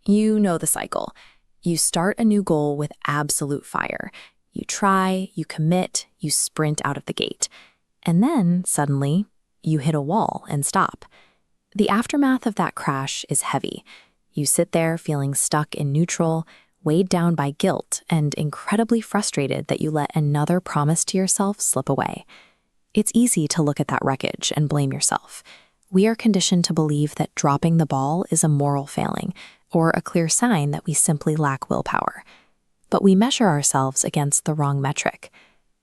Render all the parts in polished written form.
You know the cycle. You start a new goal with absolute fire. You try, you commit, you sprint out of the gate. And then, suddenly, you hit a wall and stop. The aftermath of that crash is heavy. You sit there feeling stuck in neutral, weighed down by guilt, and incredibly frustrated that you let another promise to yourself slip away. It's easy to look at that wreckage and blame yourself. We are conditioned to believe that dropping the ball is a moral failing, or a clear sign that we simply lack willpower. But we measure ourselves against the wrong metric.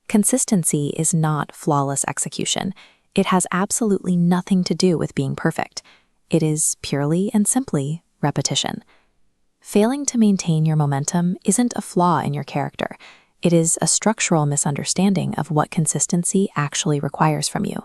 Consistency is not flawless execution. It has absolutely nothing to do with being perfect. It is purely and simply repetition. Failing to maintain your momentum isn't a flaw in your character. It is a structural misunderstanding of what consistency actually requires from you.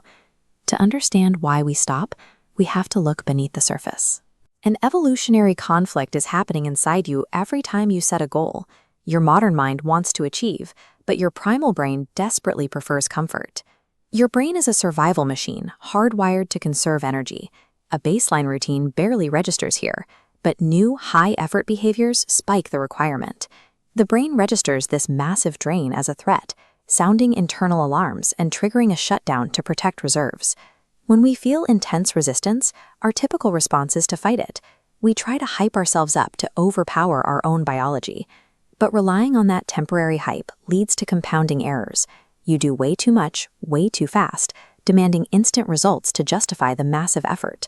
To understand why we stop, we have to look beneath the surface. An evolutionary conflict is happening inside you every time you set a goal. Your modern mind wants to achieve, but your primal brain desperately prefers comfort. Your brain is a survival machine, hardwired to conserve energy. A baseline routine barely registers here, but new high-effort behaviors spike the requirement. The brain registers this massive drain as a threat, sounding internal alarms and triggering a shutdown to protect reserves. When we feel intense resistance, our typical response is to fight it. We try to hype ourselves up to overpower our own biology. But relying on that temporary hype leads to compounding errors. You do way too much, way too fast, demanding instant results to justify the massive effort.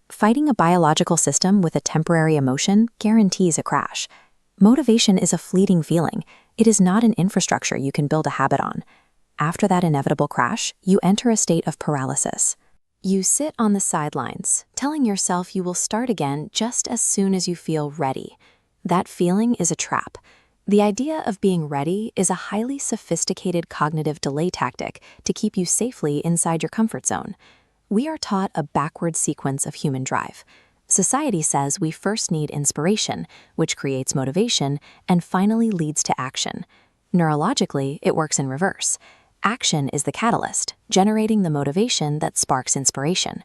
Fighting a biological system with a temporary emotion guarantees a crash. Motivation is a fleeting feeling. It is not an infrastructure you can build a habit on. After that inevitable crash, you enter a state of paralysis. You sit on the sidelines, telling yourself you will start again just as soon as you feel ready. That feeling is a trap. The idea of being ready is a highly sophisticated cognitive delay tactic to keep you safely inside your comfort zone. We are taught a backward sequence of human drive. Society says we first need inspiration, which creates motivation, and finally leads to action. Neurologically, it works in reverse. Action is the catalyst, generating the motivation that sparks inspiration.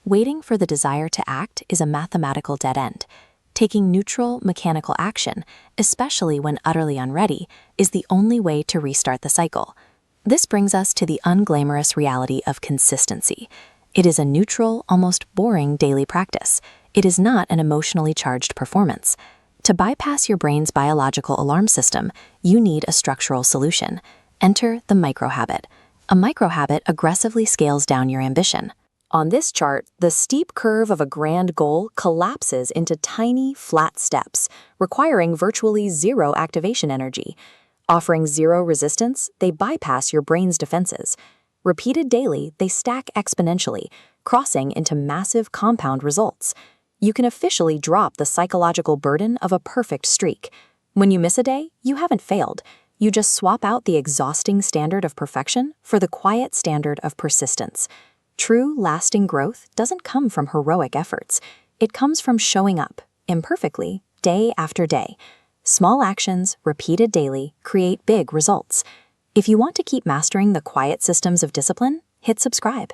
Waiting for the desire to act is a mathematical dead end. Taking neutral, mechanical action, especially when utterly unready, is the only way to restart the cycle. This brings us to the unglamorous reality of consistency. It is a neutral, almost boring daily practice. It is not an emotionally charged performance. To bypass your brain's biological alarm system, you need a structural solution. Enter the microhabit. A microhabit aggressively scales down your ambition. On this chart, the steep curve of a grand goal collapses into tiny, flat steps, requiring virtually zero activation energy. Offering zero resistance, they bypass your brain's defenses. Repeated daily, they stack exponentially, crossing into massive compound results. You can officially drop the psychological burden of a perfect streak. When you miss a day, you haven't failed. You just swap out the exhausting standard of perfection for the quiet standard of persistence. True, lasting growth doesn't come from heroic efforts. It comes from showing up, imperfectly, day after day. Small actions, repeated daily, create big results. If you want to keep mastering the quiet systems of discipline, hit subscribe.